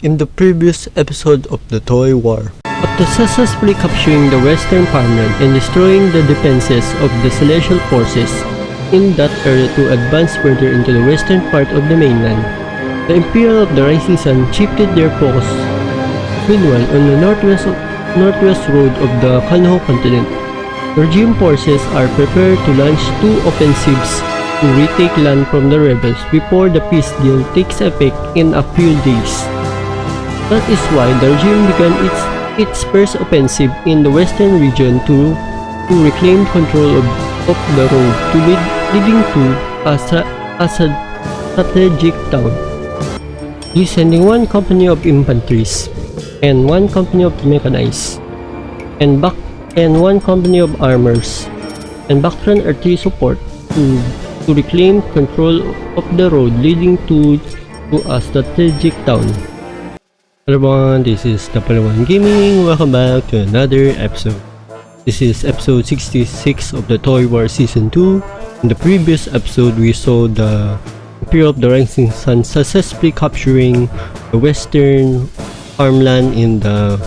in the previous episode of the Toy War. After successfully capturing the western farmland and destroying the defenses of the Celestial forces in that area to advance further into the western part of the mainland, the Imperial of the Rising Sun shifted their focus meanwhile on the northwest road of the Khanh Hoa continent. The regime forces are prepared to launch two offensives to retake land from the rebels before the peace deal takes effect in a few days. That is why the regime began its first offensive in the western region to reclaim control of the road leading to a strategic town. Sending one company of infantry and one company of mechanized and one company of armors and background artillery support to reclaim control of the road leading to a strategic town. Hello everyone, this is One Gaming. Welcome back to another episode. This is episode 66 of the Toy War Season 2. In the previous episode, we saw the Imperial of the Rising Sun successfully capturing the western farmland in the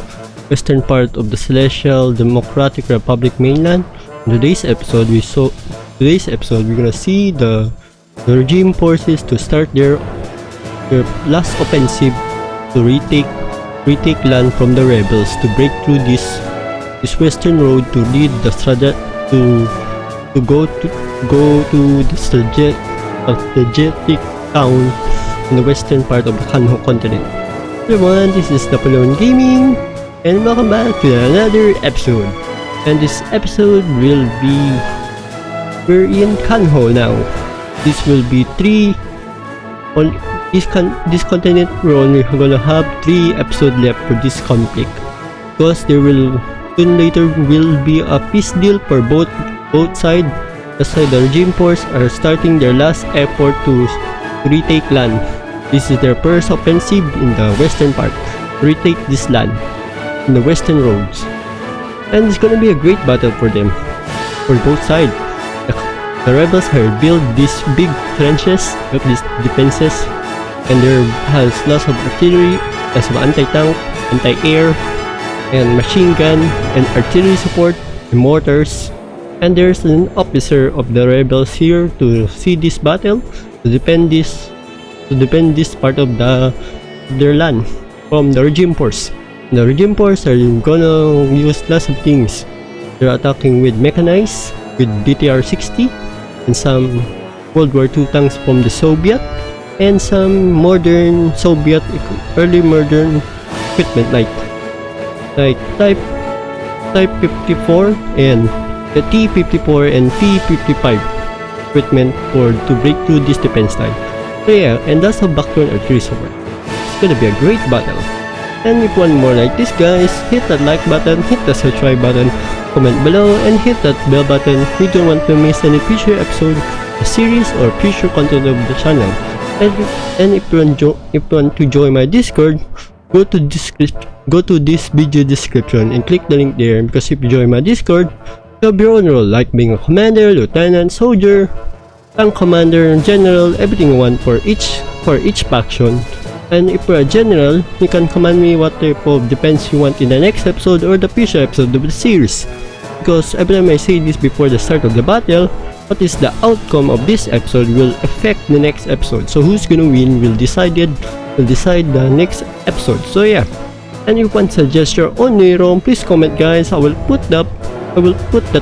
western part of the Celestial Democratic Republic mainland. In today's episode, we're gonna see the regime forces to start their last offensive to retake land from the rebels to break through this western road to lead the go to the strategic town in the western part of the Khanh Hoa continent. Everyone, this is One Gaming and welcome back to another episode. And this episode will be, we're in Khanh Hoa now. This will be this continent. We're only gonna have 3 episodes left for this conflict, because there will soon later will be a peace deal for both sides. That's why the regime force are starting their last effort to retake land. This is their first offensive in the western part, retake this land in the western roads, and it's gonna be a great battle for them, for both sides. The rebels have built these big trenches of these defenses, and there has lots of artillery, lots of anti-tank, anti-air, and machine gun, and artillery support, and mortars. And there's an officer of the rebels here to see this battle, to defend this part of their land from the regime force. The regime force are gonna use lots of things. They're attacking with mechanized, with DTR-60, and some World War II tanks from the Soviet, and some modern Soviet, early modern equipment like Type 54 and the T-54 and T-55 equipment to break through this defense line. So yeah, and that's a background artillery support. It's gonna be a great battle. And if you want more like this, guys, hit that like button, hit the subscribe button, comment below, and hit that bell button if you don't want to miss any future episode, a series, or future content of the channel. And if you want to join my Discord, go to this video description and click the link there, because if you join my Discord, you have your own role, like being a commander, lieutenant, soldier, tank commander, general, everything you want for each faction. And if you're a general, you can command me what type of defense you want in the next episode or the future episode of the series. Because every time I say this before the start of the battle, what is the outcome of this episode will affect the next episode. So who's gonna win will decide the next episode. So yeah. And if you want to suggest your own hero, please comment, guys. I will put the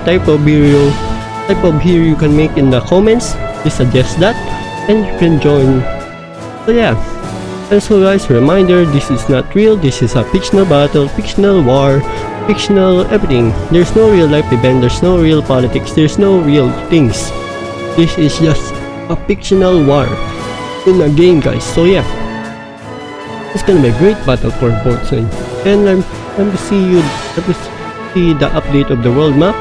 type of hero you can make in the comments. Please suggest that, and you can join. So yeah. And so guys, reminder, this is not real. This is a fictional battle, fictional war, fictional everything. There's no real life event, there's no real politics, there's no real things. This is just a fictional war in a game, guys. So yeah, it's gonna be a great battle for both sides. And let me see the update of the world map.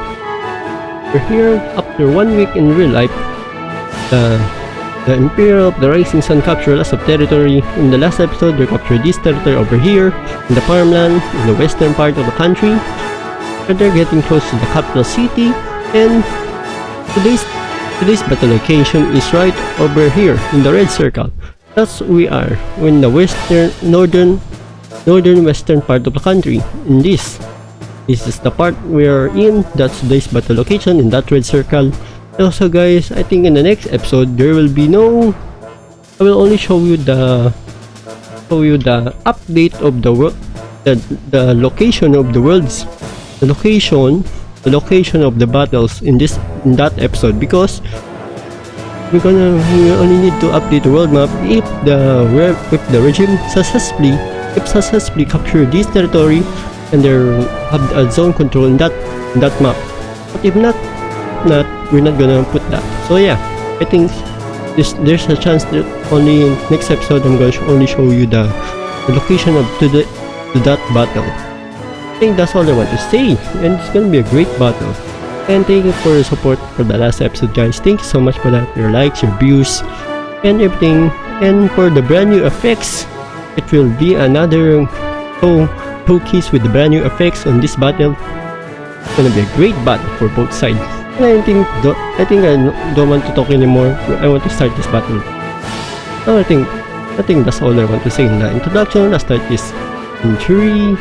We're here after 1 week in real life. The Imperial of the Rising Sun captured lots of territory. In the last episode, they captured this territory over here in the farmland in the western part of the country, and they're getting close to the capital city. And today's battle location is right over here in the red circle. That's we are in the northern northern western part of the country. In this is the part we are in. That's today's battle location in that red circle. Also guys, I think in the next episode there will be no, I will only show you the update of the world, the location of the worlds, the location of the battles in that episode, because we only need to update the world map if the regime successfully capture this territory and they have a zone control in that map. But if not, we're not gonna put that. So yeah, I think there's a chance that only in next episode I'm going to only show you the location of to that battle. I think that's all I want to say, and it's gonna be a great battle. And thank you for your support for the last episode guys. Thank you so much for that, your likes, your views, and everything. And for the brand new effects, it will be another showcase with the brand new effects on this battle. It's gonna be a great battle for both sides. And I think I don't want to talk anymore. I want to start this battle. I think that's all I want to say in the introduction. Let's start this in 3,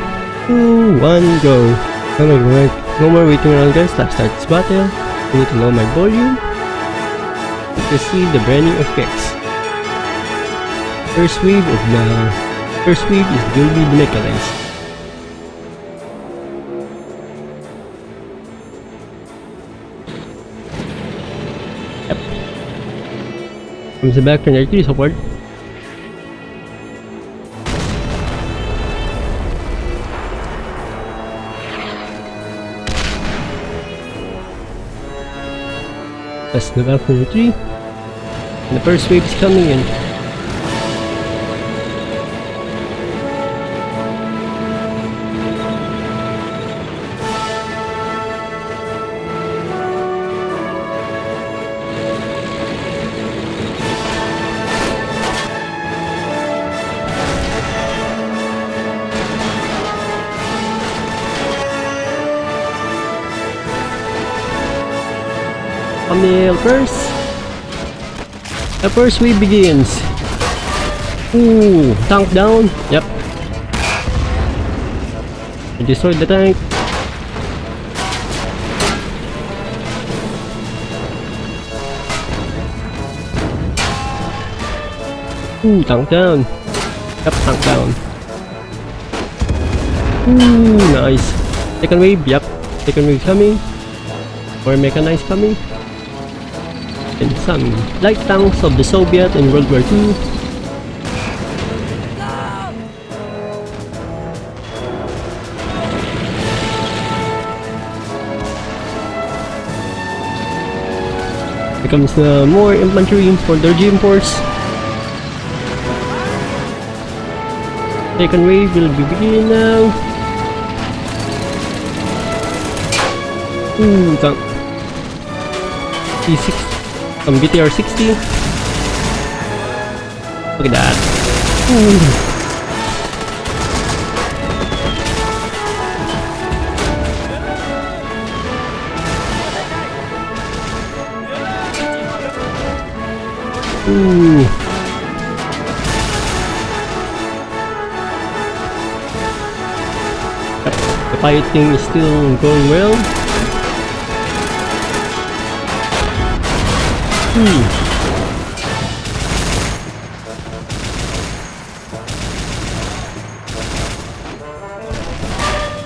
2, 1, go. No more waiting around guys. Let's start this battle. I need to lower my volume to see the brand new effects. First wave is going to be mechanized. Comes the back to support. That's the back 3. And the first wave is coming in. The first wave begins. Ooh, tank down. Yep. I destroyed the tank. Ooh, tank down. Yep, tank down. Ooh, nice. Second wave. Yep. Second wave coming. More mechanized coming. And some light tanks of the Soviet in World War II. Here comes more infantry for the regime force. Second wave will be beginning now. Ooh, tank. T6. Some BTR 60. Look at that. Ooh. Ooh. Yep. The fighting is still going well.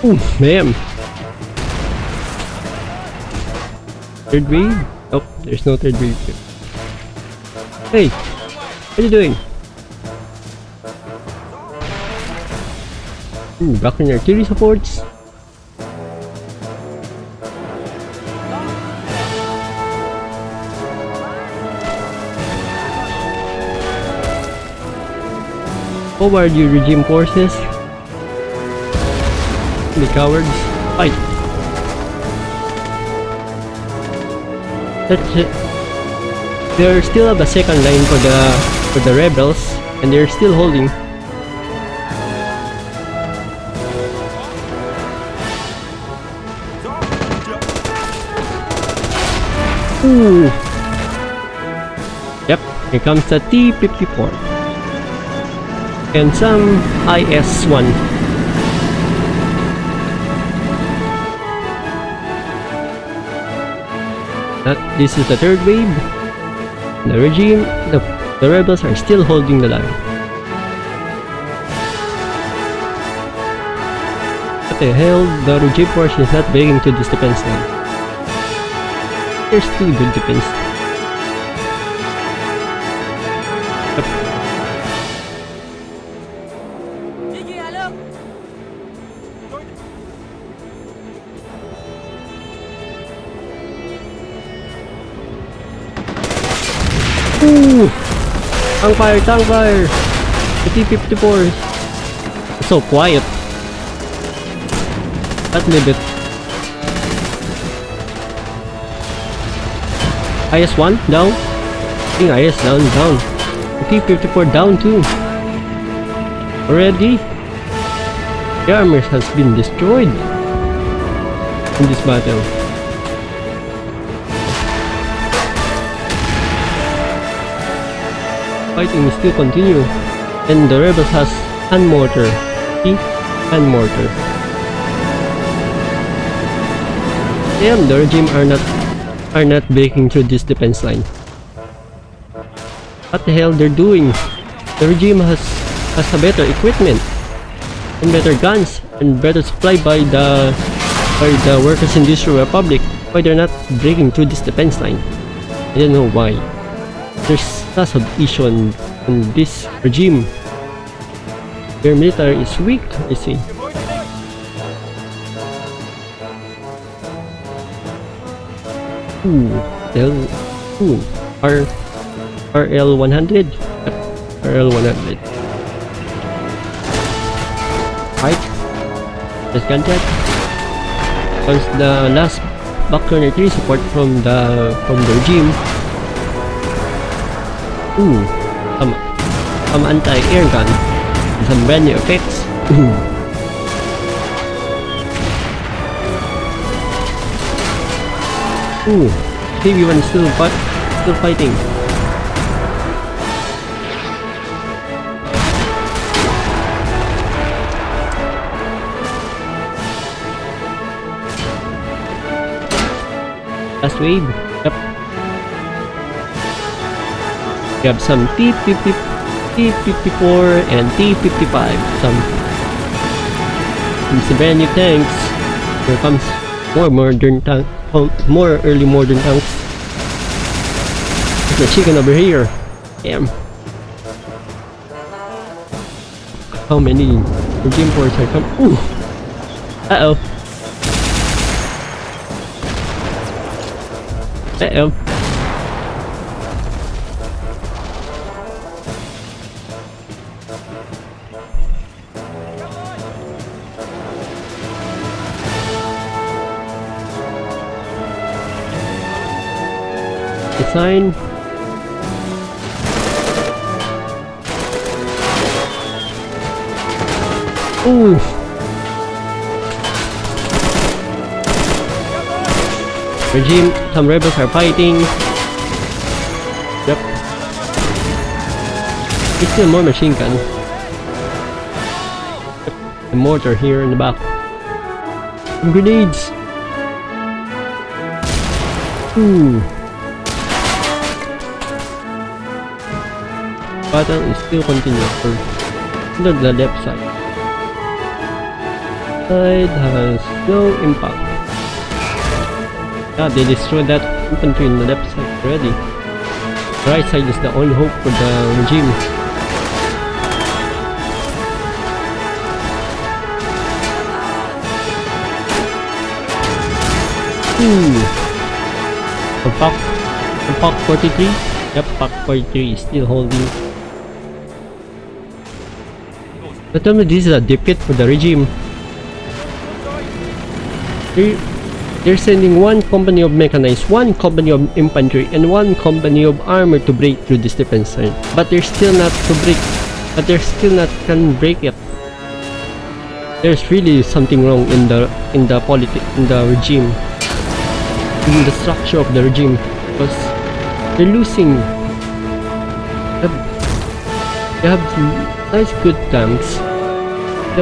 Ooh, damn. Third wave? Nope, there's no third wave. Hey, what are you doing? Ooh, back in artillery supports. Forward, you regime forces. The cowards, fight. That's it. They still have a second line for the rebels, and they're still holding. Ooh. Yep, here comes the T-54. and some IS-1. This is the third wave. The regime, the rebels are still holding the line. What the hell? The regime force is not breaking to this defense line. There's still good defense. Ooh! Tank fire! Tank fire! The T-54 is so quiet. That little bit. IS-1 down. I think IS down. The T-54 down too. Already? The armor has been destroyed in this battle. Fighting still continue, and the rebels has hand mortar. See? Hand mortar. Damn, the regime are not breaking through this defense line. What the hell they're doing? The regime has a better equipment and better guns and better supply by the Workers' Industrial Republic. Why they're not breaking through this defense line? I don't know why. There's such an issue on this regime. Their military is weak, I see. RL-100. RL-100. Right. Let's gun that. Once the last background 3 support from the regime. Some anti-air gun, some brand new effects. TV1 is still fighting. Last wave. Yep. We have some T-54 and T-55. Some brand new tanks. Here comes more early modern tanks. There's a chicken over here. Damn. How many regime forces are coming? Ooh. Uh-oh. Design. Ooh. Regime, some rebels are fighting. Yep. It's still more machine gun. Yep. The mortar here in the back. Some grenades. Ooh. Battle is still continuing for the left side. Side has no impact. Yeah, they destroyed that infantry in the left side already. The right side is the only hope for the regime. The Pak 43. Yep, Pak 43 is still holding. But tell me, this is a defeat for the regime. They're sending one company of mechanized, one company of infantry, and one company of armor to break through this defense line. But they're still not can break it. There's really something wrong in the regime, in the structure of the regime, because they're losing. They have nice good tanks. They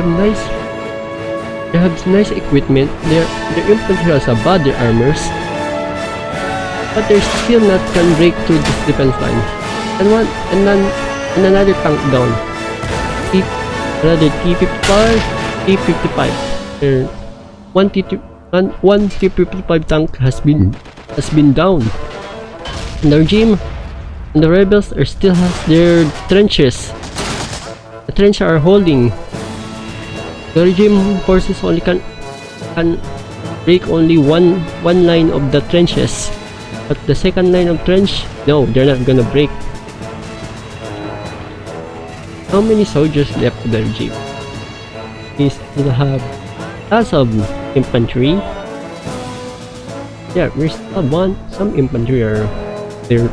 have nice equipment. Their infantry has a body armors, but they're still not can break through this defense line. And another tank down. Another T-55. Their one T-55 tank has been down. And the regime and the rebels still has their trenches. The trenches are holding. The regime forces only can break only one line of the trenches, but the second line of trench, no, they're not gonna break. How many soldiers left of the regime? We still have lots of infantry. Yeah, we still have some infantry are there.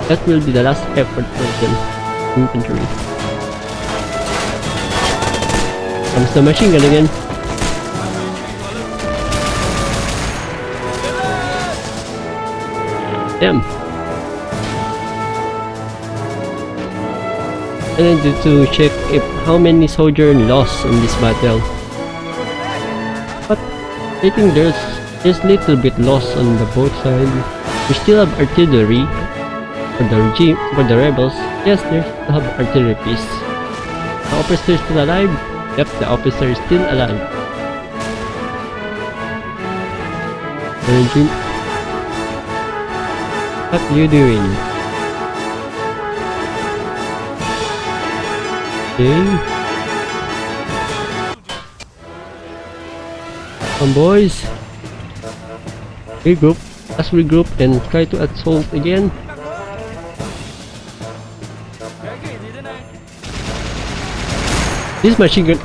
That will be the last effort for them. Infantry. Comes the machine gun again. Damn. I need to check how many soldiers lost in this battle. But I think there's little bit loss on the both sides. We still have artillery for the regime, for the rebels. Yes, they still have artillery piece. The officer is still alive. Yep, the officer is still alive. The regime. What are you doing? Okay. Come boys. Regroup. Let's regroup and try to assault again. This machine gun.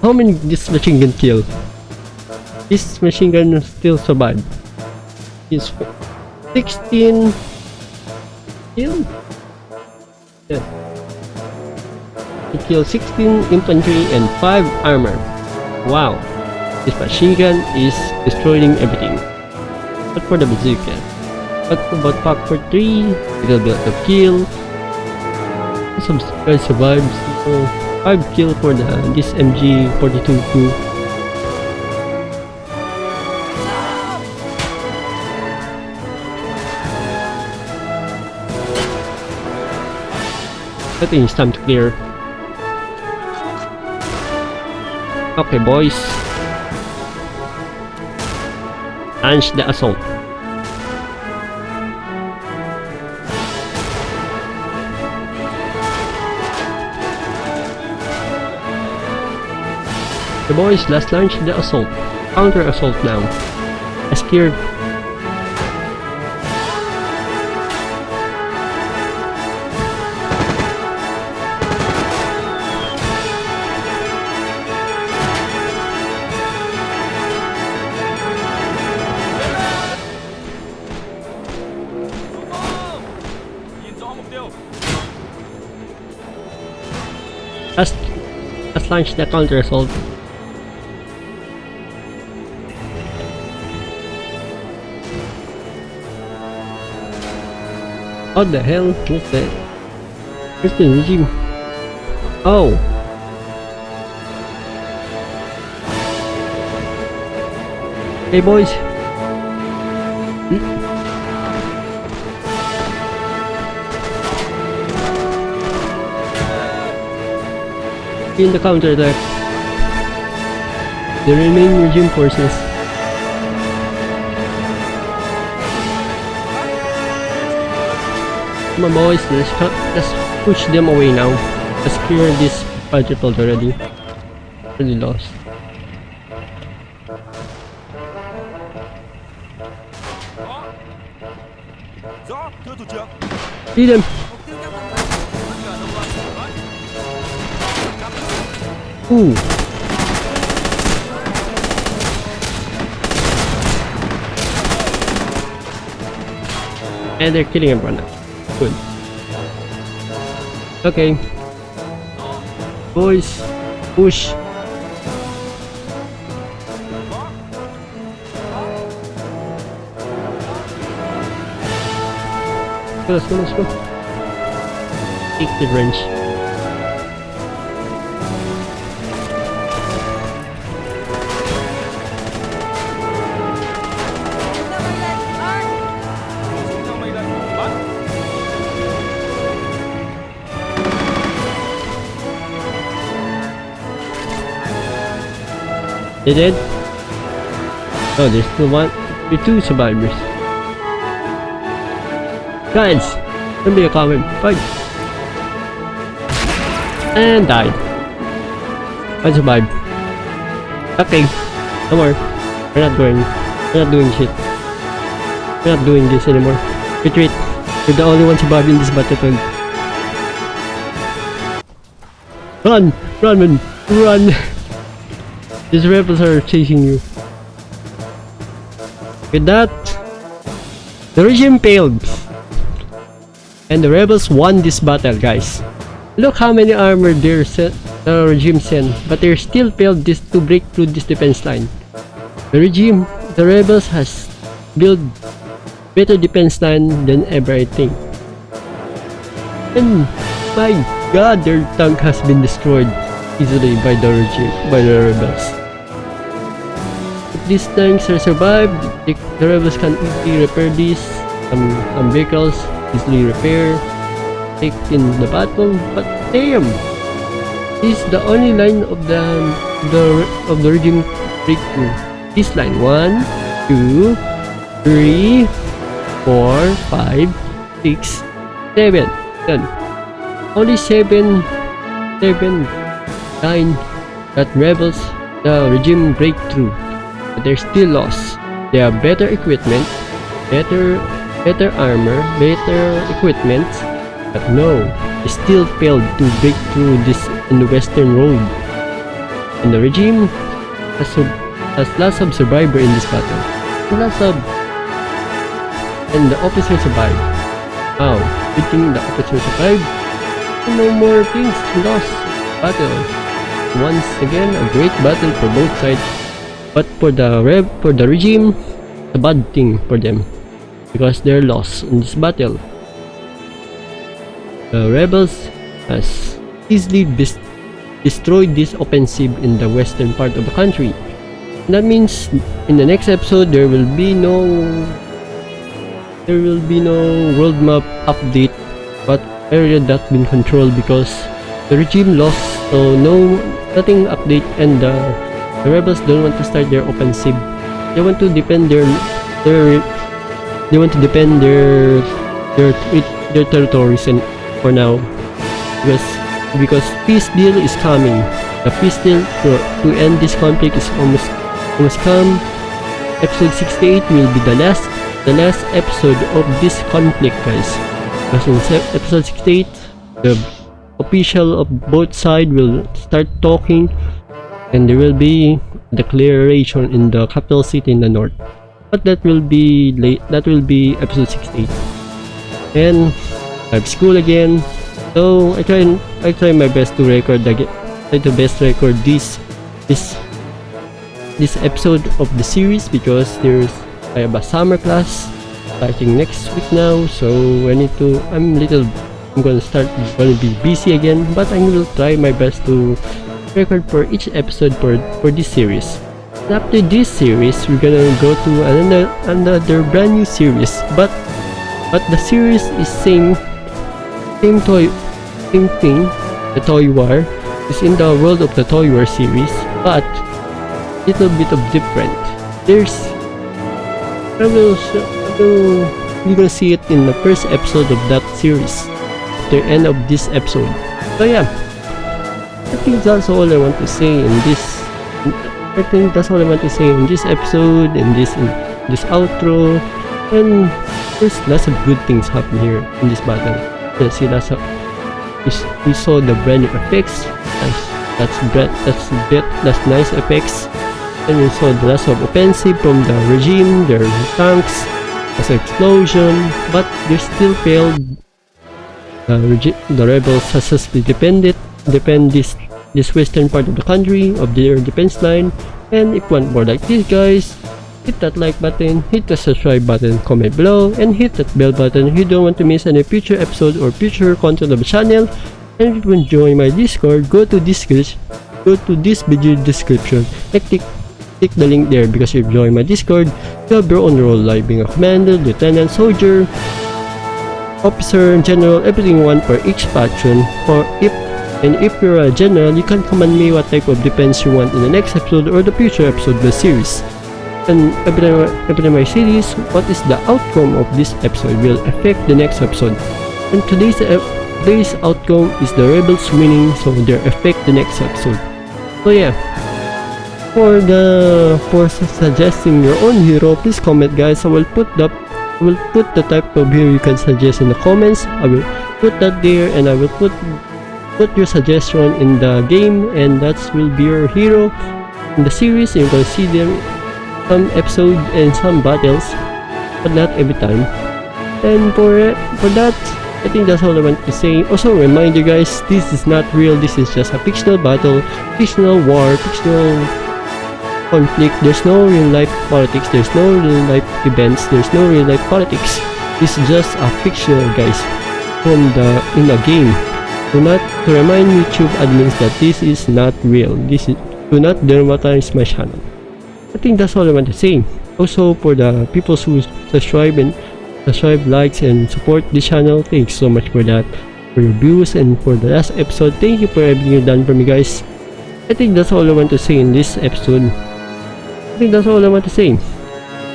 How many this machine gun kill? This machine gun still survive. It's 16 kill. Yeah. It killed 16 infantry and 5 armor. Wow. This machine gun is destroying everything. But for the bazooka. But about Factor 3, little bit of kill. Some guys survived. So 5 kill for this MG42 crew. I think it's time to clear. Okay boys. Launch the assault. The boys, let's launch the assault. Counter assault now. Let's clear. Let's launch the counter assault. What the hell? What's that? Where's the regime? Oh! Hey boys! In the counter attack. The remaining regime forces. Come on boys, let's push them away now. Let's clear this quadrupled already. Already lost. See them! Ooh! And they're killing everyone now. Good. Okay. Boys, push. Let's go. Take the wrench. They dead? Oh, there's still one. There are 2 survivors. Guys, don't be a coward. Fight. And died. I survived. Okay. No more. We're not doing shit. We're not doing this anymore. Retreat. You're the only one surviving this battlefield. Run! Run, man! Run! These rebels are chasing you. With that, the regime failed. And the rebels won this battle, guys. Look how many armor the regime sent, but they still failed this to break through this defense line. The rebels has built better defense line than ever, I think. And my god, their tank has been destroyed easily by the rebels. If these tanks are survived, the rebels can easily repair these. Some vehicles easily repair, take in the battle. But damn, this is the only line of the regime breakthrough. This line 1, 2, 3, 4, 5, 6, 7. Done. Only 7 9 that rebels the regime breakthrough, but they're still lost. They have better equipment, better armor, better equipment, but no, they still failed to break through this in the western road. And the regime has lots of survivor in this battle. And the officer survived. Wow, good thing the officer survived. No more things lost. Battle. Once again, a great battle for both sides. But for the regime, it's a bad thing for them because they're lost in this battle. The rebels has easily destroyed this offensive in the western part of the country. That means in the next episode there will be no world map update, but area that been controlled because the regime lost, so nothing update, and the rebels don't want to start their offensive. They want to defend their territories and for now, because peace deal is coming. The peace deal to end this conflict is almost come. Episode 68 will be the last episode of this conflict, guys. Because in episode 68, the official of both sides will start talking, and there will be declaration in the capital city in the north. But that will be late. That will be episode 68. And I have school again, so I try my best to record this episode of the series, because I have a summer class starting next week now, so I'm gonna be busy again, but I will try my best to record for each episode for this series. And after this series, we're gonna go to another brand new series, but the series is same thing. The Toy War is in the world of the Toy War series, but little bit of different. You're gonna see it in the first episode of that series, the end of this episode. So yeah, I think that's all I want to say in this. Episode and this outro. And there's lots of good things happen here in this battle. You see, we saw the brand new effects. That's nice effects. And we saw the lots of offensive from the regime, their tanks, as an explosion, but they still failed. The rebels successfully defend this western part of the country of their defense line. And if you want more like this, guys, hit that like button, hit the subscribe button, comment below, and hit that bell button if you don't want to miss any future episode or future content of the channel. And if you want to join my Discord, go to this video description and click the link there, because if you join my Discord, you have your own role, like being a commander, lieutenant, soldier, officer, general, everything you want for each faction. Or if And if you're a general, you can command me what type of defense you want in the next episode or the future episode of the series. And every time I say this, what is the outcome of this episode will affect the next episode. And today's outcome is the rebels winning, so they affect the next episode. So yeah, for suggesting your own hero, please comment, guys. I will put the type of hero you can suggest in the comments. I will put that there, and I will put your suggestion in the game, and that will be your hero in the series. You can see them some episode and some battles, but not every time. And for that, I think that's all I want to say. Also remind you guys, this is not real. This is just a fictional battle, fictional war, fictional conflict. There's no real life politics, there's no real life events, there's no real life politics. This is just a fictional, guys, from in a game. To remind YouTube admins that this is not real. Do not dramatize my channel. I think that's all I want to say. Also, for the people who subscribe, likes, and support this channel, thanks so much for that, for your views, and for the last episode. Thank you for everything you've done for me, guys. I think that's all I want to say in this episode. I think that's all I want to say.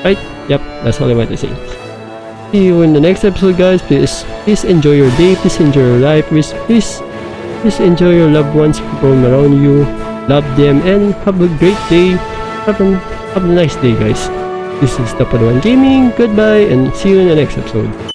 Right? Yep, that's all I want to say. See you in the next episode, guys. Please enjoy your day. Please enjoy your life. Please enjoy your loved ones from around you. Love them and have a great day. Have a nice day, guys. This is the Padawan Gaming. Goodbye and see you in the next episode.